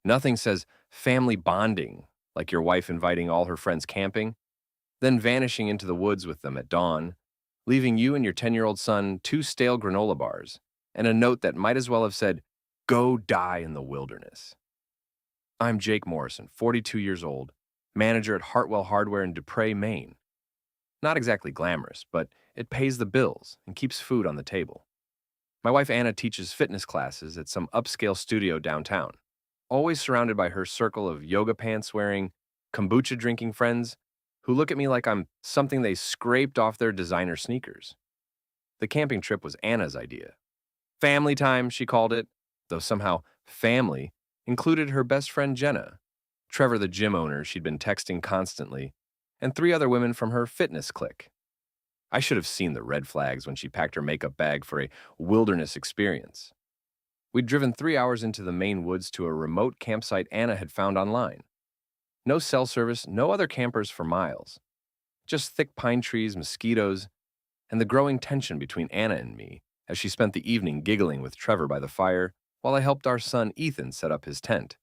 Nothing says family bonding, like your wife inviting all her friends camping, then vanishing into the woods with them at dawn, leaving you and your 10-year-old son two stale granola bars and a note that might as well have said, "Go die in the wilderness." I'm Jake Morrison, 42 years old, manager at Hartwell Hardware in Dupre, Maine. Not exactly glamorous, but it pays the bills and keeps food on the table. My wife Anna teaches fitness classes at some upscale studio downtown, always surrounded by her circle of yoga pants wearing, kombucha drinking friends who look at me like I'm something they scraped off their designer sneakers. The camping trip was Anna's idea. Family time, she called it, though somehow family included her best friend Jenna, Trevor, the gym owner she'd been texting constantly, and three other women from her fitness clique. I should have seen the red flags when she packed her makeup bag for a wilderness experience. We'd driven 3 hours into the Maine woods to a remote campsite Anna had found online. No cell service, no other campers for miles. Just thick pine trees, mosquitoes, and the growing tension between Anna and me as she spent the evening giggling with Trevor by the fire while I helped our son Ethan set up his tent.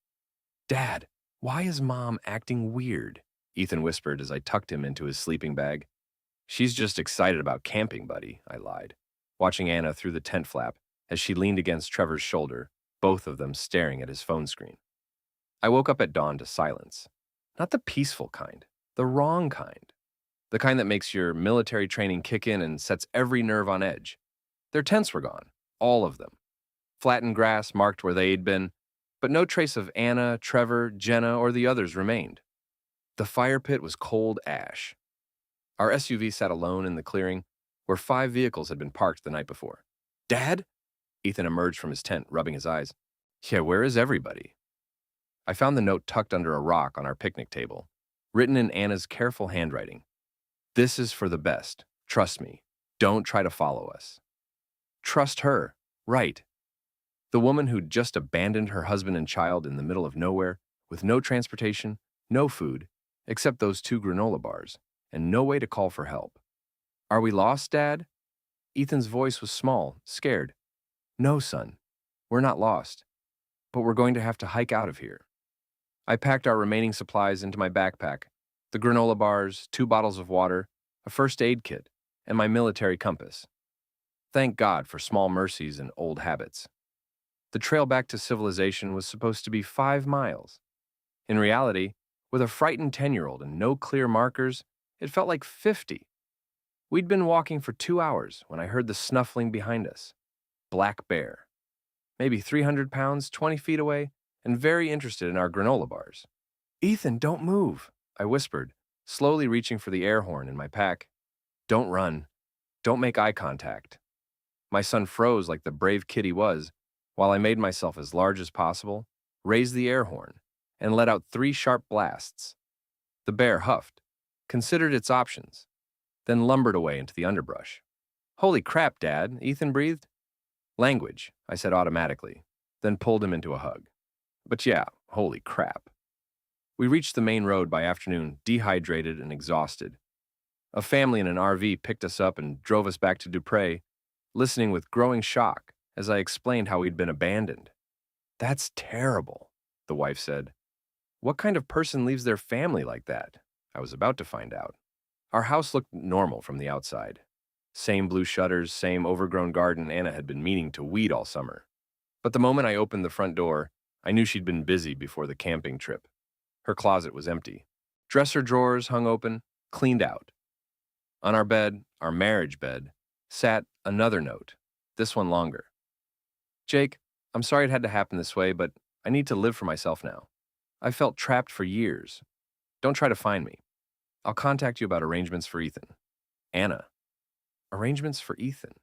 "Dad, why is Mom acting weird?" Ethan whispered as I tucked him into his sleeping bag. "She's just excited about camping, buddy," I lied, watching Anna through the tent flap as she leaned against Trevor's shoulder, both of them staring at his phone screen. I woke up at dawn to silence. Not the peaceful kind, the wrong kind. The kind that makes your military training kick in and sets every nerve on edge. Their tents were gone, all of them. Flattened grass marked where they'd been, but no trace of Anna, Trevor, Jenna, or the others remained. The fire pit was cold ash. Our SUV sat alone in the clearing, where 5 vehicles had been parked the night before. "Dad?" Ethan emerged from his tent, rubbing his eyes. "Yeah, where is everybody?" I found the note tucked under a rock on our picnic table, written in Anna's careful handwriting. "This is for the best. Trust me. Don't try to follow us." Trust her. Right. The woman who'd just abandoned her husband and child in the middle of nowhere, with no transportation, no food, except those two granola bars, and no way to call for help. "Are we lost, Dad?" Ethan's voice was small, scared. "No, son. We're not lost. But we're going to have to hike out of here." I packed our remaining supplies into my backpack, the granola bars, 2 bottles of water, a first aid kit, and my military compass. Thank God for small mercies and old habits. The trail back to civilization was supposed to be 5 miles. In reality, with a frightened 10-year-old and no clear markers, it felt like 50. We'd been walking for 2 hours when I heard the snuffling behind us. Black bear. Maybe 300 pounds, 20 feet away, and very interested in our granola bars. "Ethan, don't move," I whispered, slowly reaching for the air horn in my pack. "Don't run. Don't make eye contact." My son froze like the brave kid he was, while I made myself as large as possible, raised the air horn, and let out 3 sharp blasts. The bear huffed, considered its options, then lumbered away into the underbrush. "Holy crap, Dad," Ethan breathed. "Language," I said automatically, then pulled him into a hug. But yeah, holy crap. We reached the main road by afternoon, dehydrated and exhausted. A family in an RV picked us up and drove us back to Dupre, listening with growing shock as I explained how we'd been abandoned. "That's terrible," the wife said. "What kind of person leaves their family like that?" I was about to find out. Our house looked normal from the outside. Same blue shutters, same overgrown garden Anna had been meaning to weed all summer. But the moment I opened the front door, I knew she'd been busy before the camping trip. Her closet was empty. Dresser drawers hung open, cleaned out. On our bed, our marriage bed, sat another note, this one longer. "Jake, I'm sorry it had to happen this way, but I need to live for myself now. I've felt trapped for years. Don't try to find me. I'll contact you about arrangements for Ethan." Anna. Arrangements for Ethan.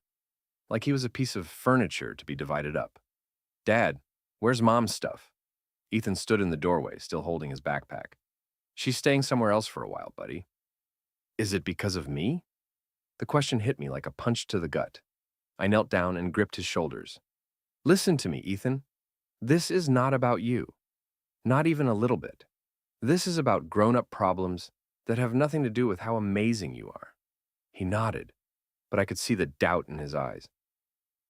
Like he was a piece of furniture to be divided up. "Dad, where's Mom's stuff?" Ethan stood in the doorway, still holding his backpack. "She's staying somewhere else for a while, buddy." Is it because of me? The question hit me like a punch to the gut. I knelt down and gripped his shoulders. "Listen to me, Ethan. This is not about you. Not even a little bit. This is about grown-up problems that have nothing to do with how amazing you are." He nodded, but I could see the doubt in his eyes.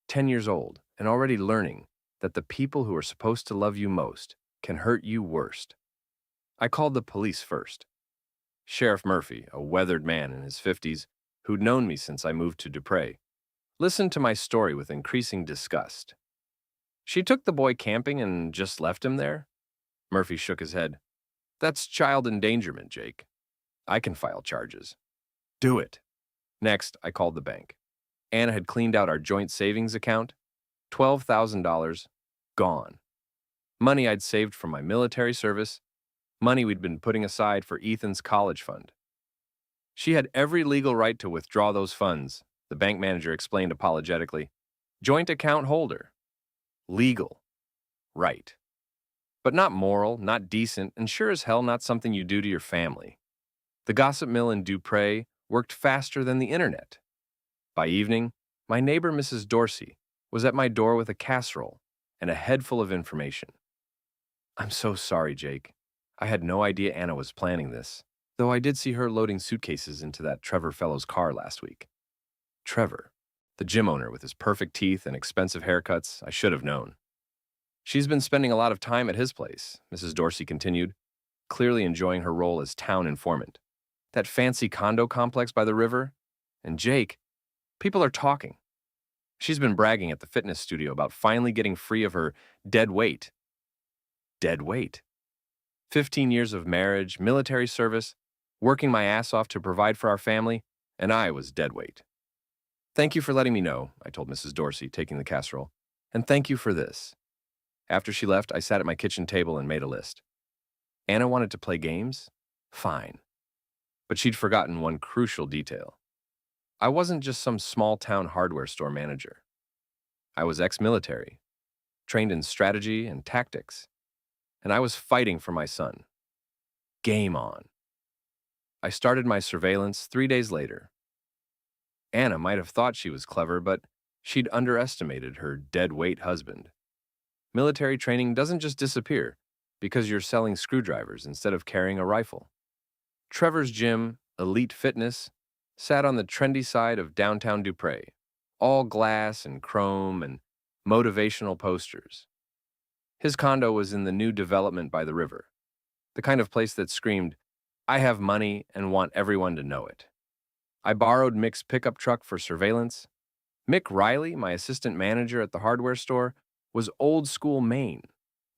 10 years old and already learning that the people who are supposed to love you most can hurt you worst. I called the police first. Sheriff Murphy, a weathered man in his 50s, who'd known me since I moved to Dupre, listened to my story with increasing disgust. She took the boy camping and just left him there? Murphy shook his head. That's child endangerment, Jake. I can file charges. Do it. Next, I called the bank. Anna had cleaned out our joint savings account. $12,000 gone. Money I'd saved from my military service, money we'd been putting aside for Ethan's college fund. She had every legal right to withdraw those funds, the bank manager explained apologetically. Joint account holder. Legal. Right. But not moral, not decent, and sure as hell not something you do to your family. The gossip mill in Dupre worked faster than the internet. By evening, my neighbor Mrs. Dorsey was at my door with a casserole and a head full of information. I'm so sorry, Jake. I had no idea Anna was planning this, though I did see her loading suitcases into that Trevor fellow's car last week. Trevor, the gym owner with his perfect teeth and expensive haircuts, I should have known. She's been spending a lot of time at his place, Mrs. Dorsey continued, clearly enjoying her role as town informant. That fancy condo complex by the river. And Jake, people are talking. She's been bragging at the fitness studio about finally getting free of her dead weight. Dead weight. 15 years of marriage, military service, working my ass off to provide for our family, and I was dead weight. Thank you for letting me know, I told Mrs. Dorsey, taking the casserole. And thank you for this. After she left, I sat at my kitchen table and made a list. Anna wanted to play games? Fine. But she'd forgotten one crucial detail. I wasn't just some small-town hardware store manager. I was ex-military, trained in strategy and tactics, and I was fighting for my son. Game on. I started my surveillance 3 days later. Anna might have thought she was clever, but she'd underestimated her dead-weight husband. Military training doesn't just disappear because you're selling screwdrivers instead of carrying a rifle. Trevor's gym, Elite Fitness, sat on the trendy side of downtown Dupre, all glass and chrome and motivational posters. His condo was in the new development by the river, the kind of place that screamed, I have money and want everyone to know it. I borrowed Mick's pickup truck for surveillance. Mick Riley, my assistant manager at the hardware store, was old school Maine,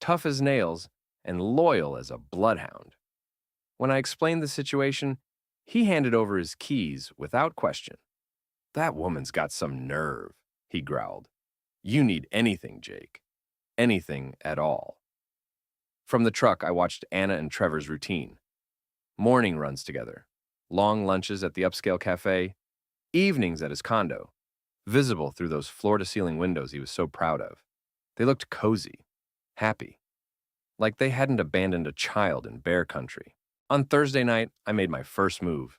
tough as nails and loyal as a bloodhound. When I explained the situation, he handed over his keys without question. That woman's got some nerve, he growled. You need anything, Jake. Anything at all. From the truck, I watched Anna and Trevor's routine. Morning runs together, long lunches at the upscale cafe, evenings at his condo, visible through those floor-to-ceiling windows he was so proud of. They looked cozy, happy, like they hadn't abandoned a child in bear country. On Thursday night, I made my first move.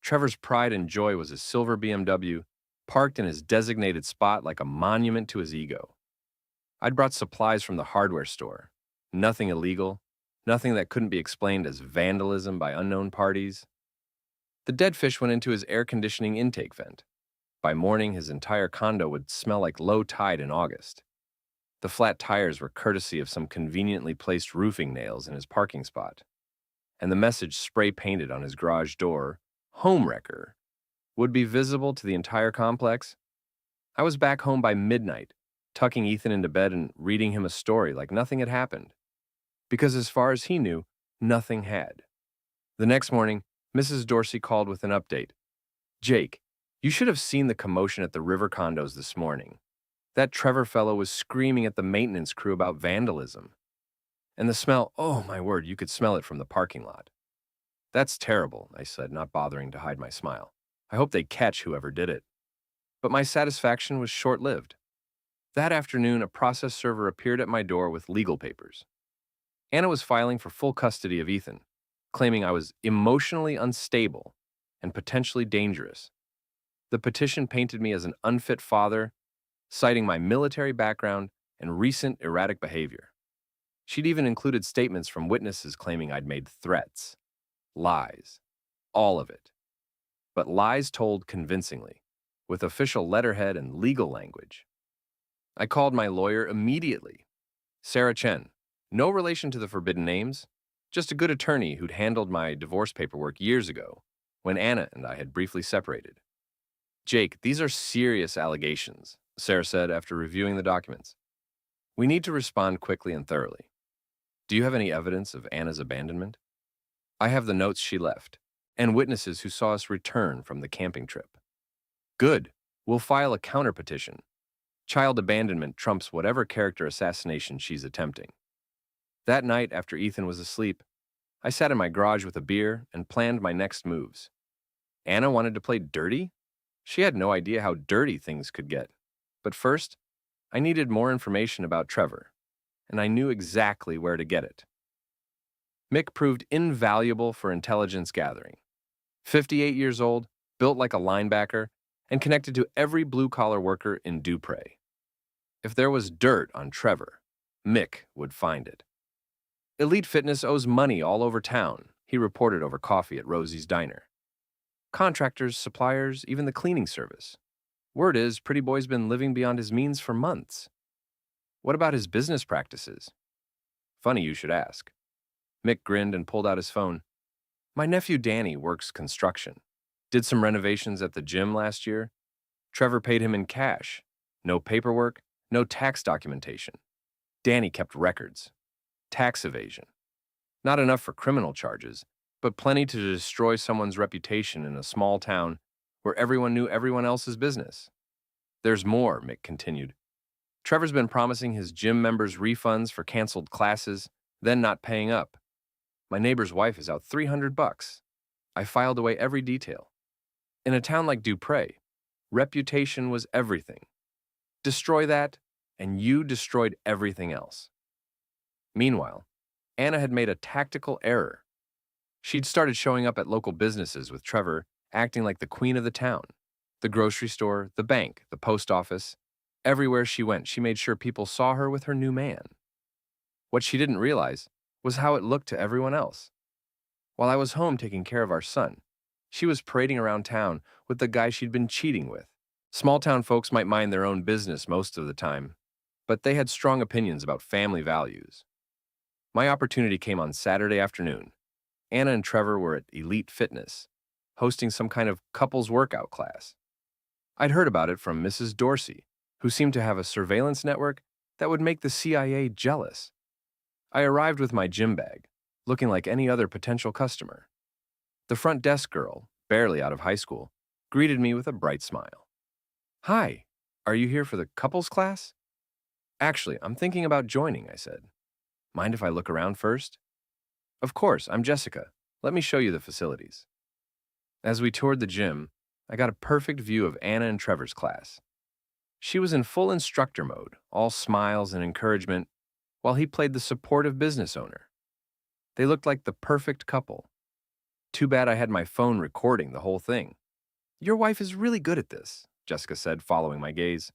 Trevor's pride and joy was his silver BMW, parked in his designated spot like a monument to his ego. I'd brought supplies from the hardware store. Nothing illegal, nothing that couldn't be explained as vandalism by unknown parties. The dead fish went into his air conditioning intake vent. By morning, his entire condo would smell like low tide in August. The flat tires were courtesy of some conveniently placed roofing nails in his parking spot. And the message spray-painted on his garage door, Home Wrecker, would be visible to the entire complex. I was back home by midnight, tucking Ethan into bed and reading him a story like nothing had happened. Because as far as he knew, nothing had. The next morning, Mrs. Dorsey called with an update. Jake, you should have seen the commotion at the river condos this morning. That Trevor fellow was screaming at the maintenance crew about vandalism. And the smell, oh my word, you could smell it from the parking lot. That's terrible, I said, not bothering to hide my smile. I hope they catch whoever did it. But my satisfaction was short-lived. That afternoon, a process server appeared at my door with legal papers. Anna was filing for full custody of Ethan, claiming I was emotionally unstable and potentially dangerous. The petition painted me as an unfit father, citing my military background and recent erratic behavior. She'd even included statements from witnesses claiming I'd made threats. Lies. All of it. But lies told convincingly, with official letterhead and legal language. I called my lawyer immediately. Sarah Chen, No relation to the forbidden names, just a good attorney who'd handled my divorce paperwork years ago when Anna and I had briefly separated. Jake, these are serious allegations, Sarah said after reviewing the documents. We need to respond quickly and thoroughly. Do you have any evidence of Anna's abandonment? I have the notes she left, and witnesses who saw us return from the camping trip. Good. We'll file a counter petition. Child abandonment trumps whatever character assassination she's attempting. That night, after Ethan was asleep, I sat in my garage with a beer and planned my next moves. Anna wanted to play dirty? She had no idea how dirty things could get. But first, I needed more information about Trevor, and I knew exactly where to get it. Mick proved invaluable for intelligence gathering. 58 years old, built like a linebacker, and connected to every blue-collar worker in Dupre. If there was dirt on Trevor, Mick would find it. Elite Fitness owes money all over town, he reported over coffee at Rosie's Diner. Contractors, suppliers, even the cleaning service. Word is, Pretty Boy's been living beyond his means for months. What about his business practices? Funny you should ask. Mick grinned and pulled out his phone. My nephew Danny works construction. Did some renovations at the gym last year. Trevor paid him in cash. No paperwork, no tax documentation. Danny kept records. Tax evasion. Not enough for criminal charges, but plenty to destroy someone's reputation in a small town where everyone knew everyone else's business. There's more, Mick continued. Trevor's been promising his gym members refunds for canceled classes, then not paying up. My neighbor's wife is out $300. I filed away every detail. In a town like Dupre, reputation was everything. Destroy that, and you destroyed everything else. Meanwhile, Anna had made a tactical error. She'd started showing up at local businesses with Trevor, acting like the queen of the town. The grocery store, the bank, the post office. Everywhere she went, she made sure people saw her with her new man. What she didn't realize was how it looked to everyone else. While I was home taking care of our son, she was parading around town with the guy she'd been cheating with. Small-town folks might mind their own business most of the time, but they had strong opinions about family values. My opportunity came on Saturday afternoon. Anna and Trevor were at Elite Fitness, hosting some kind of couples workout class. I'd heard about it from Mrs. Dorsey, who seemed to have a surveillance network that would make the CIA jealous. I arrived with my gym bag, looking like any other potential customer. The front desk girl, barely out of high school, greeted me with a bright smile. Hi, are you here for the couples class? Actually, I'm thinking about joining, I said. Mind if I look around first? Of course, I'm Jessica. Let me show you the facilities. As we toured the gym, I got a perfect view of Anna and Trevor's class. She was in full instructor mode, all smiles and encouragement, while he played the supportive business owner. They looked like the perfect couple. Too bad I had my phone recording the whole thing. Your wife is really good at this, Jessica said, following my gaze.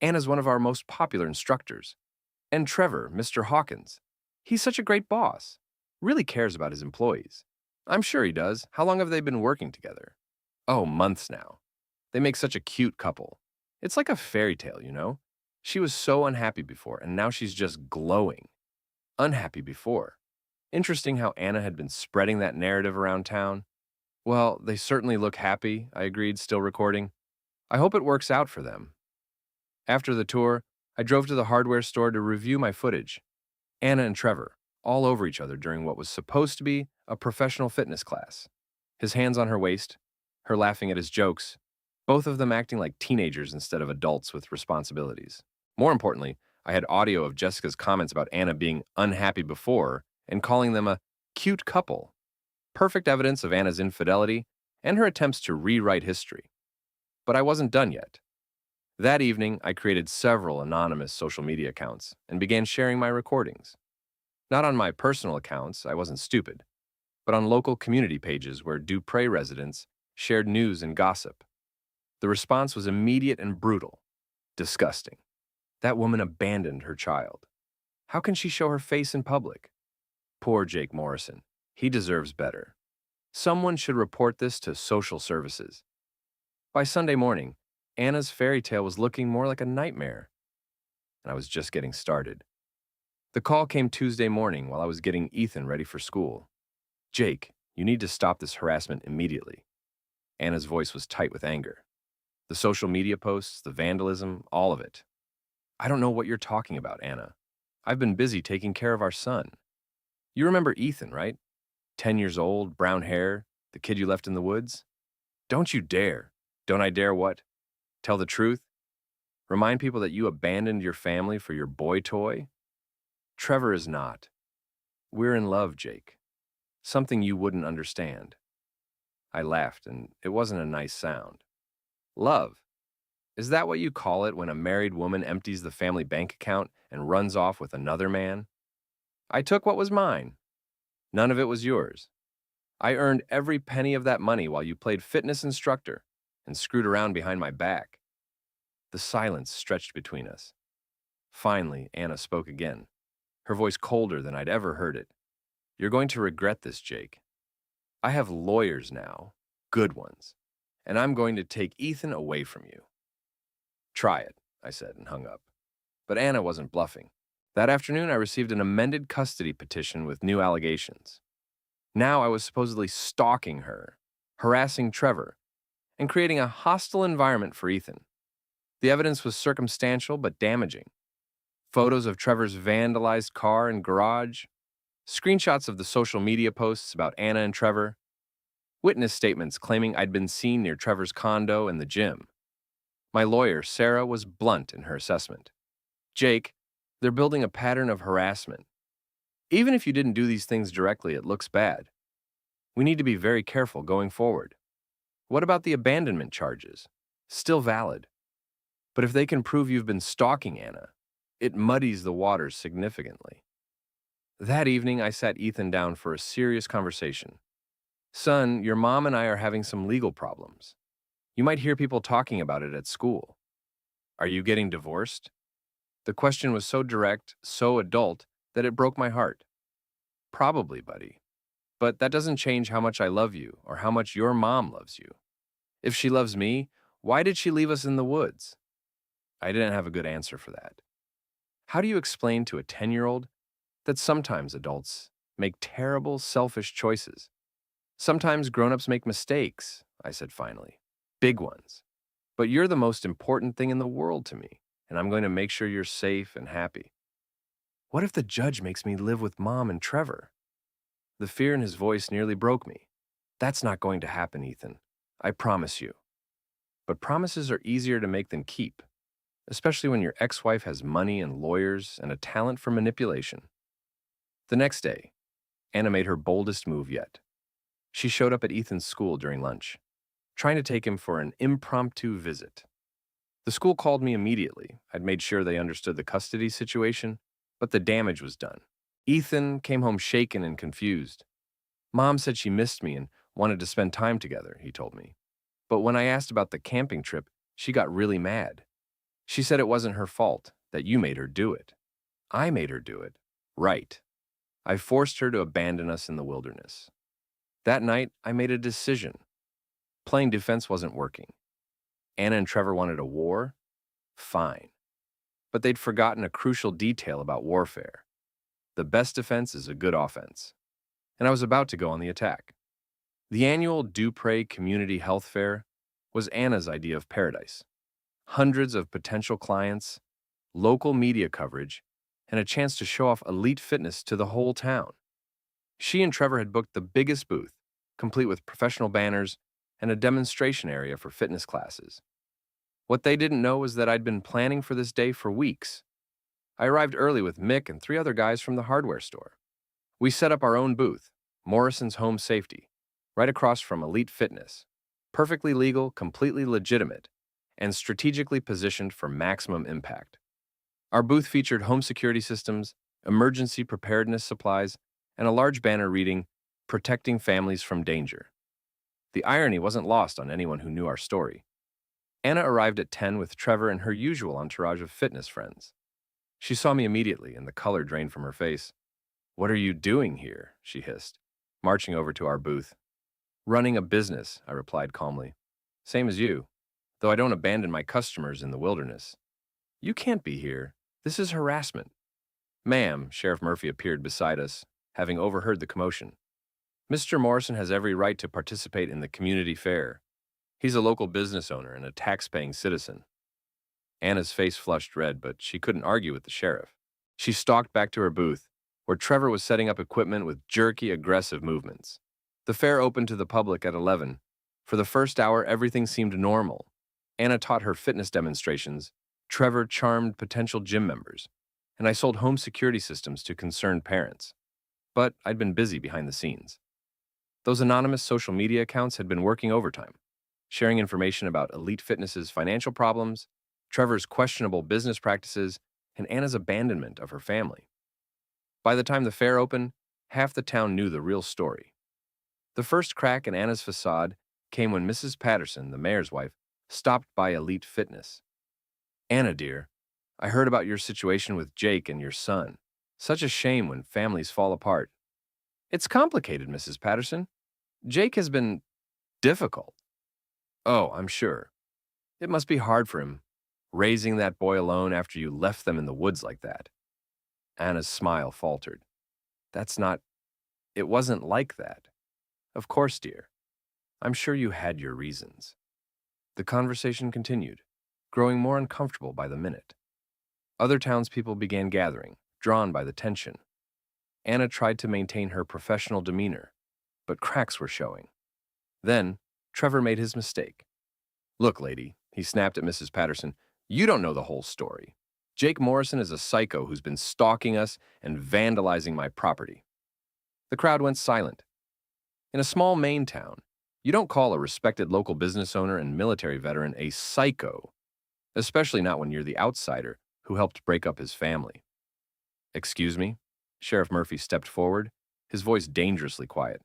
Anna's one of our most popular instructors. And Trevor, Mr. Hawkins, he's such a great boss. Really cares about his employees. I'm sure he does. How long have they been working together? Oh, months now. They make such a cute couple. It's like a fairy tale, you know? She was so unhappy before, and now she's just glowing. Unhappy before. Interesting how Anna had been spreading that narrative around town. Well, they certainly look happy, I agreed, still recording. I hope it works out for them. After the tour, I drove to the hardware store to review my footage. Anna and Trevor, all over each other during what was supposed to be a professional fitness class. His hands on her waist, her laughing at his jokes, both of them acting like teenagers instead of adults with responsibilities. More importantly, I had audio of Jessica's comments about Anna being unhappy before and calling them a cute couple. Perfect evidence of Anna's infidelity and her attempts to rewrite history. But I wasn't done yet. That evening, I created several anonymous social media accounts and began sharing my recordings. Not on my personal accounts, I wasn't stupid, but on local community pages where Dupre residents shared news and gossip. The response was immediate and brutal. Disgusting. That woman abandoned her child. How can she show her face in public? Poor Jake Morrison. He deserves better. Someone should report this to social services. By Sunday morning, Anna's fairy tale was looking more like a nightmare, and I was just getting started. The call came Tuesday morning while I was getting Ethan ready for school. Jake, you need to stop this harassment immediately. Anna's voice was tight with anger. The social media posts, the vandalism, all of it. I don't know what you're talking about, Anna. I've been busy taking care of our son. You remember Ethan, right? 10 years old, brown hair, the kid you left in the woods? Don't you dare. Don't I dare what? Tell the truth? Remind people that you abandoned your family for your boy toy? Trevor is not. We're in love, Jake. Something you wouldn't understand. I laughed, and it wasn't a nice sound. Love. Is that what you call it when a married woman empties the family bank account and runs off with another man? I took what was mine. None of it was yours. I earned every penny of that money while you played fitness instructor and screwed around behind my back. The silence stretched between us. Finally, Anna spoke again, her voice colder than I'd ever heard it. You're going to regret this, Jake. I have lawyers now, good ones, and I'm going to take Ethan away from you. Try it, I said and hung up. But Anna wasn't bluffing. That afternoon, I received an amended custody petition with new allegations. Now I was supposedly stalking her, harassing Trevor, and creating a hostile environment for Ethan. The evidence was circumstantial but damaging. Photos of Trevor's vandalized car and garage, screenshots of the social media posts about Anna and Trevor, witness statements claiming I'd been seen near Trevor's condo and the gym. My lawyer, Sarah, was blunt in her assessment. Jake, they're building a pattern of harassment. Even if you didn't do these things directly, it looks bad. We need to be very careful going forward. What about the abandonment charges? Still valid. But if they can prove you've been stalking Anna, it muddies the waters significantly. That evening, I sat Ethan down for a serious conversation. Son, your mom and I are having some legal problems. You might hear people talking about it at school. Are you getting divorced? The question was so direct, so adult, that it broke my heart. Probably, buddy. But that doesn't change how much I love you or how much your mom loves you. If she loves me, why did she leave us in the woods? I didn't have a good answer for that. How do you explain to a 10-year-old that sometimes adults make terrible, selfish choices? Sometimes grown-ups make mistakes, I said finally. Big ones. But you're the most important thing in the world to me, and I'm going to make sure you're safe and happy. What if the judge makes me live with Mom and Trevor? The fear in his voice nearly broke me. That's not going to happen, Ethan. I promise you. But promises are easier to make than keep, especially when your ex-wife has money and lawyers and a talent for manipulation. The next day, Anna made her boldest move yet. She showed up at Ethan's school during lunch, trying to take him for an impromptu visit. The school called me immediately. I'd made sure they understood the custody situation, but the damage was done. Ethan came home shaken and confused. Mom said she missed me and wanted to spend time together, he told me. But when I asked about the camping trip, she got really mad. She said it wasn't her fault, that you made her do it. I made her do it. Right. I forced her to abandon us in the wilderness. That night, I made a decision. Playing defense wasn't working. Anna and Trevor wanted a war? Fine. But they'd forgotten a crucial detail about warfare. The best defense is a good offense. And I was about to go on the attack. The annual Dupre Community Health Fair was Anna's idea of paradise. Hundreds of potential clients, local media coverage, and a chance to show off elite fitness to the whole town. She and Trevor had booked the biggest booth, complete with professional banners and a demonstration area for fitness classes. What they didn't know was that I'd been planning for this day for weeks. I arrived early with Mick and 3 other guys from the hardware store. We set up our own booth, Morrison's Home Safety, right across from Elite Fitness, perfectly legal, completely legitimate, and strategically positioned for maximum impact. Our booth featured home security systems, emergency preparedness supplies, and a large banner reading, "Protecting Families from Danger." The irony wasn't lost on anyone who knew our story. Anna arrived at 10 with Trevor and her usual entourage of fitness friends. She saw me immediately, and the color drained from her face. "What are you doing here?" she hissed, marching over to our booth. "Running a business," I replied calmly. "Same as you, though I don't abandon my customers in the wilderness." "You can't be here. This is harassment." Ma'am, Sheriff Murphy appeared beside us, having overheard the commotion. Mr. Morrison has every right to participate in the community fair. He's a local business owner and a tax-paying citizen. Anna's face flushed red, but she couldn't argue with the sheriff. She stalked back to her booth, where Trevor was setting up equipment with jerky, aggressive movements. The fair opened to the public at 11. For the first hour, everything seemed normal. Anna taught her fitness demonstrations. Trevor charmed potential gym members, and I sold home security systems to concerned parents. But I'd been busy behind the scenes. Those anonymous social media accounts had been working overtime, sharing information about Elite Fitness's financial problems, Trevor's questionable business practices, and Anna's abandonment of her family. By the time the fair opened, half the town knew the real story. The first crack in Anna's facade came when Mrs. Patterson, the mayor's wife, stopped by Elite Fitness. Anna, dear, I heard about your situation with Jake and your son. Such a shame when families fall apart. It's complicated, Mrs. Patterson. Jake has been difficult. Oh, I'm sure. It must be hard for him, raising that boy alone after you left them in the woods like that. Anna's smile faltered. It wasn't like that. Of course, dear. I'm sure you had your reasons. The conversation continued, growing more uncomfortable by the minute. Other townspeople began gathering, drawn by the tension. Anna tried to maintain her professional demeanor, but cracks were showing. Then, Trevor made his mistake. Look, lady, he snapped at Mrs. Patterson, you don't know the whole story. Jake Morrison is a psycho who's been stalking us and vandalizing my property. The crowd went silent. In a small Maine town, you don't call a respected local business owner and military veteran a psycho, especially not when you're the outsider who helped break up his family. Excuse me? Sheriff Murphy stepped forward, his voice dangerously quiet.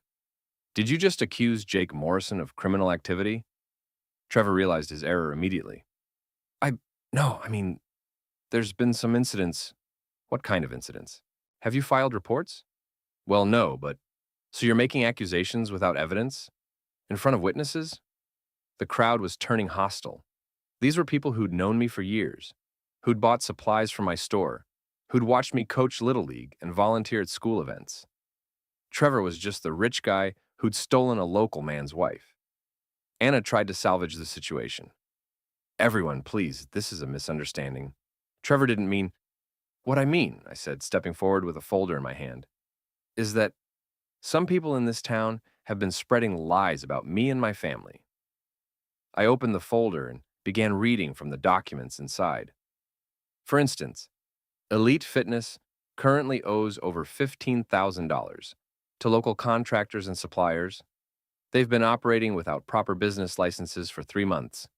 Did you just accuse Jake Morrison of criminal activity? Trevor realized his error immediately. No, there's been some incidents. What kind of incidents? Have you filed reports? Well, no, but so you're making accusations without evidence? In front of witnesses? The crowd was turning hostile. These were people who'd known me for years, who'd bought supplies from my store, who'd watched me coach Little League and volunteer at school events. Trevor was just the rich guy who'd stolen a local man's wife. Anna tried to salvage the situation. Everyone, please, this is a misunderstanding. Trevor didn't mean. What I mean, I said, stepping forward with a folder in my hand, is that some people in this town have been spreading lies about me and my family. I opened the folder and began reading from the documents inside. For instance, Elite Fitness currently owes over $15,000 to local contractors and suppliers. They've been operating without proper business licenses for 3 months.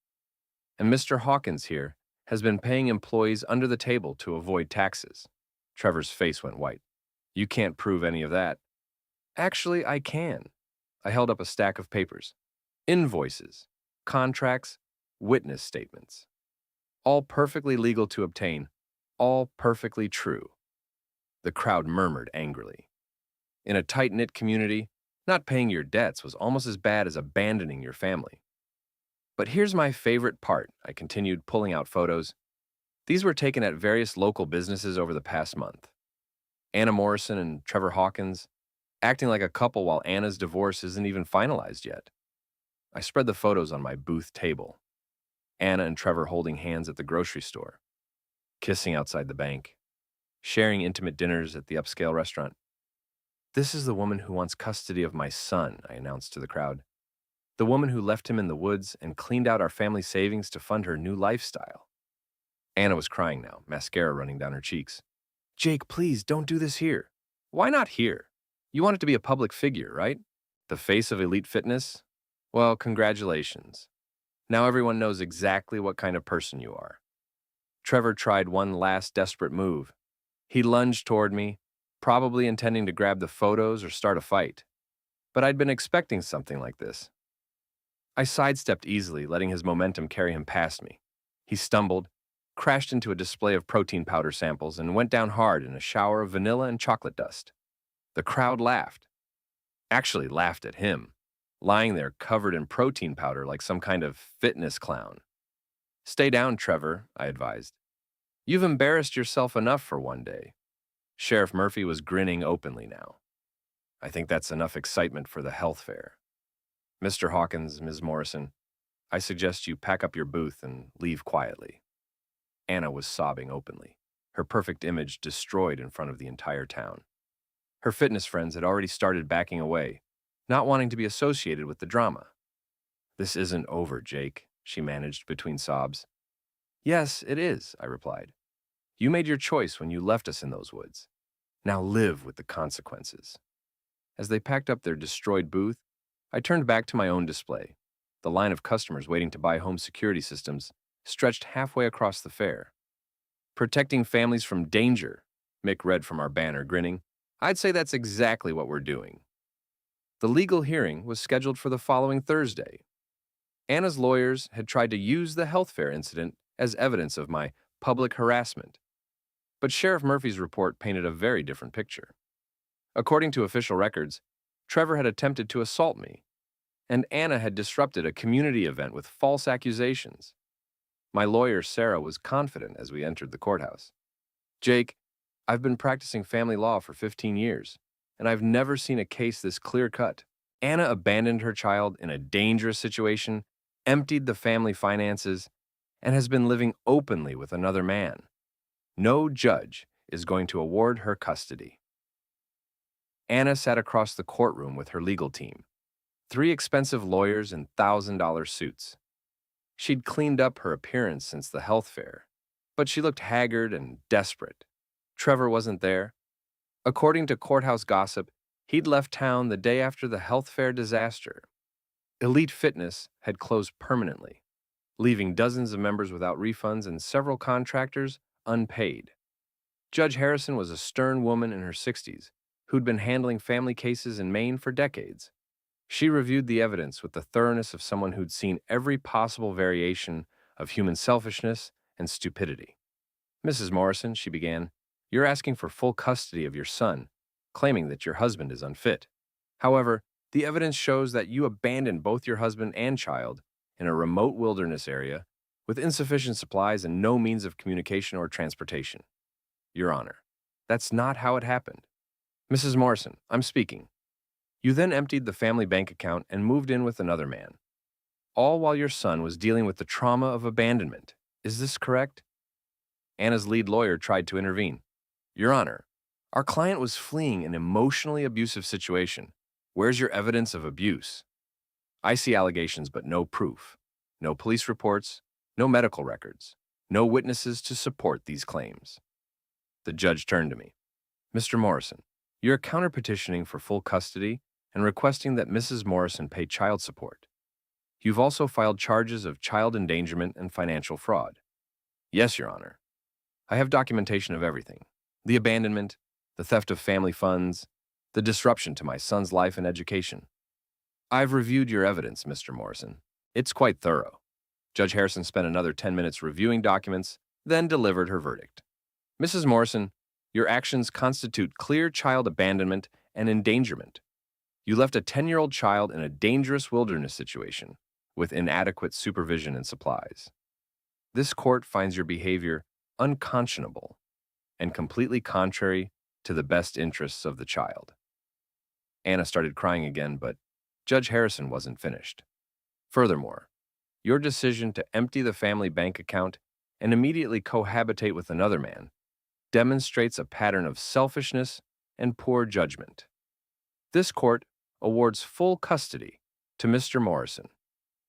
And Mr. Hawkins here has been paying employees under the table to avoid taxes. Trevor's face went white. You can't prove any of that. Actually, I can. I held up a stack of papers. Invoices, contracts, witness statements. All perfectly legal to obtain, all perfectly true. The crowd murmured angrily. In a tight-knit community, not paying your debts was almost as bad as abandoning your family. But here's my favorite part, I continued, pulling out photos. These were taken at various local businesses over the past month. Anna Morrison and Trevor Hawkins, acting like a couple while Anna's divorce isn't even finalized yet. I spread the photos on my booth table. Anna and Trevor holding hands at the grocery store, kissing outside the bank, sharing intimate dinners at the upscale restaurant. This is the woman who wants custody of my son, I announced to the crowd. The woman who left him in the woods and cleaned out our family savings to fund her new lifestyle. Anna was crying now, mascara running down her cheeks. Jake, please, don't do this here. Why not here? You want it to be a public figure, right? The face of Elite Fitness? Well, congratulations. Now everyone knows exactly what kind of person you are. Trevor tried one last desperate move. He lunged toward me, probably intending to grab the photos or start a fight. But I'd been expecting something like this. I sidestepped easily, letting his momentum carry him past me. He stumbled, crashed into a display of protein powder samples, and went down hard in a shower of vanilla and chocolate dust. The crowd laughed. Actually laughed at him, lying there covered in protein powder like some kind of fitness clown. Stay down, Trevor, I advised. You've embarrassed yourself enough for one day. Sheriff Murphy was grinning openly now. I think that's enough excitement for the health fair. Mr. Hawkins, Ms. Morrison, I suggest you pack up your booth and leave quietly. Anna was sobbing openly, her perfect image destroyed in front of the entire town. Her fitness friends had already started backing away, not wanting to be associated with the drama. This isn't over, Jake, she managed between sobs. Yes, it is, I replied. You made your choice when you left us in those woods. Now live with the consequences. As they packed up their destroyed booth, I turned back to my own display. The line of customers waiting to buy home security systems stretched halfway across the fair. Protecting families from danger, Mick read from our banner, grinning. I'd say that's exactly what we're doing. The legal hearing was scheduled for the following Thursday. Anna's lawyers had tried to use the health fair incident as evidence of my public harassment. But Sheriff Murphy's report painted a very different picture. According to official records, Trevor had attempted to assault me, and Anna had disrupted a community event with false accusations. My lawyer, Sarah, was confident as we entered the courthouse. Jake, I've been practicing family law for 15 years, and I've never seen a case this clear-cut. Anna abandoned her child in a dangerous situation, emptied the family finances, and has been living openly with another man. No judge is going to award her custody. Anna sat across the courtroom with her legal team, 3 expensive lawyers in $1,000 suits. She'd cleaned up her appearance since the health fair, but she looked haggard and desperate. Trevor wasn't there. According to courthouse gossip, he'd left town the day after the health fair disaster. Elite Fitness had closed permanently, leaving dozens of members without refunds and several contractors unpaid. Judge Harrison was a stern woman in her 60s who'd been handling family cases in Maine for decades. She reviewed the evidence with the thoroughness of someone who'd seen every possible variation of human selfishness and stupidity. Mrs. Morrison, she began, you're asking for full custody of your son, claiming that your husband is unfit. However, the evidence shows that you abandoned both your husband and child in a remote wilderness area with insufficient supplies and no means of communication or transportation. Your Honor, that's not how it happened. Mrs. Morrison, I'm speaking. You then emptied the family bank account and moved in with another man, all while your son was dealing with the trauma of abandonment. Is this correct? Anna's lead lawyer tried to intervene. Your Honor, our client was fleeing an emotionally abusive situation. Where's your evidence of abuse? I see allegations but no proof. No police reports, no medical records, no witnesses to support these claims. The judge turned to me. Mr. Morrison, you're counterpetitioning for full custody and requesting that Mrs. Morrison pay child support. You've also filed charges of child endangerment and financial fraud. Yes, Your Honor. I have documentation of everything. The abandonment, the theft of family funds, the disruption to my son's life and education. I've reviewed your evidence, Mr. Morrison. It's quite thorough. Judge Harrison spent another 10 minutes reviewing documents, then delivered her verdict. Mrs. Morrison, your actions constitute clear child abandonment and endangerment. You left a 10-year-old child in a dangerous wilderness situation with inadequate supervision and supplies. This court finds your behavior unconscionable and completely contrary to the best interests of the child. Anna started crying again, but Judge Harrison wasn't finished. Furthermore, your decision to empty the family bank account and immediately cohabitate with another man demonstrates a pattern of selfishness and poor judgment. This court awards full custody to Mr. Morrison,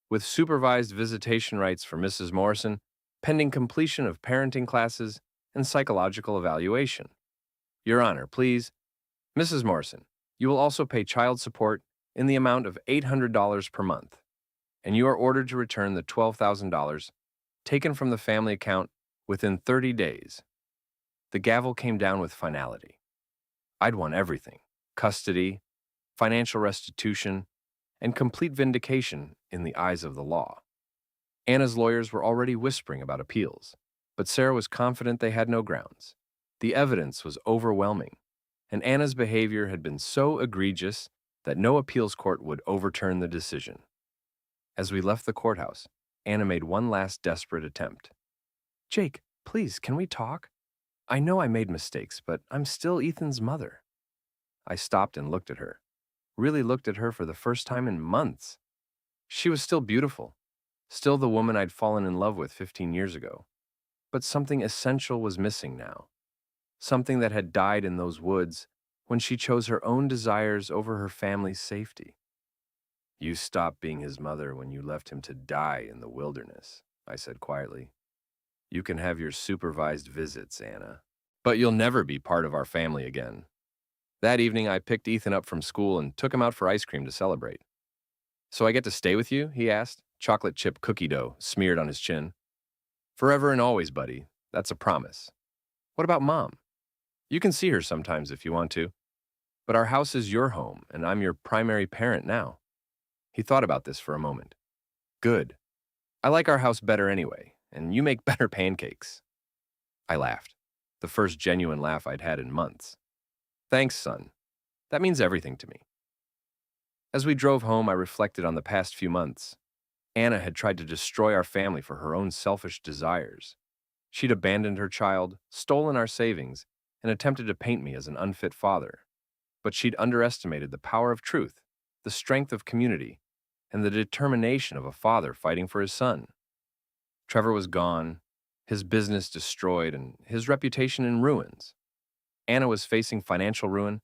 with supervised visitation rights for Mrs. Morrison pending completion of parenting classes and psychological evaluation. Your Honor, please. Mrs. Morrison, you will also pay child support in the amount of $800 per month, and you are ordered to return the $12,000 taken from the family account within 30 days. The gavel came down with finality. I'd won everything: custody, financial restitution, and complete vindication in the eyes of the law. Anna's lawyers were already whispering about appeals, but Sarah was confident they had no grounds. The evidence was overwhelming, and Anna's behavior had been so egregious that no appeals court would overturn the decision. As we left the courthouse, Anna made one last desperate attempt. Jake, please, can we talk? I know I made mistakes, but I'm still Ethan's mother. I stopped and looked at her, really looked at her for the first time in months. She was still beautiful, still the woman I'd fallen in love with 15 years ago. But something essential was missing now. Something that had died in those woods when she chose her own desires over her family's safety. You stopped being his mother when you left him to die in the wilderness, I said quietly. You can have your supervised visits, Anna, but you'll never be part of our family again. That evening, I picked Ethan up from school and took him out for ice cream to celebrate. So I get to stay with you? He asked, chocolate chip cookie dough smeared on his chin. Forever and always, buddy. That's a promise. What about Mom? You can see her sometimes if you want to, but our house is your home, and I'm your primary parent now. He thought about this for a moment. Good. I like our house better anyway, and you make better pancakes. I laughed, the first genuine laugh I'd had in months. Thanks, son. That means everything to me. As we drove home, I reflected on the past few months. Anna had tried to destroy our family for her own selfish desires. She'd abandoned her child, stolen our savings, and attempted to paint me as an unfit father. But she'd underestimated the power of truth, the strength of community, and the determination of a father fighting for his son. Trevor was gone, his business destroyed, and his reputation in ruins. Anna was facing financial ruin,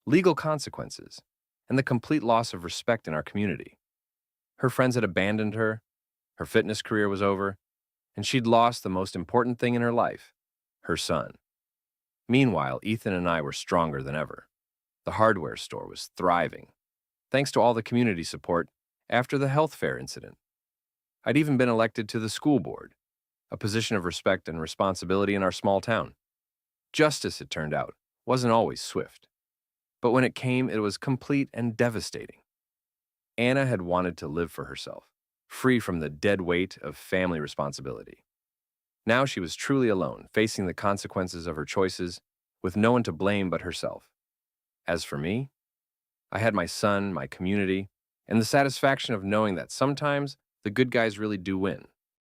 legal consequences, and the complete loss of respect in our community. Her friends had abandoned her fitness career was over, and she'd lost the most important thing in her life, her son. Meanwhile, Ethan and I were stronger than ever. The hardware store was thriving, thanks to all the community support after the health fair incident. I'd even been elected to the school board, a position of respect and responsibility in our small town. Justice, it turned out, wasn't always swift. But when it came, it was complete and devastating. Anna had wanted to live for herself, free from the dead weight of family responsibility. Now she was truly alone, facing the consequences of her choices, with no one to blame but herself. As for me, I had my son, my community, and the satisfaction of knowing that sometimes the good guys really do win.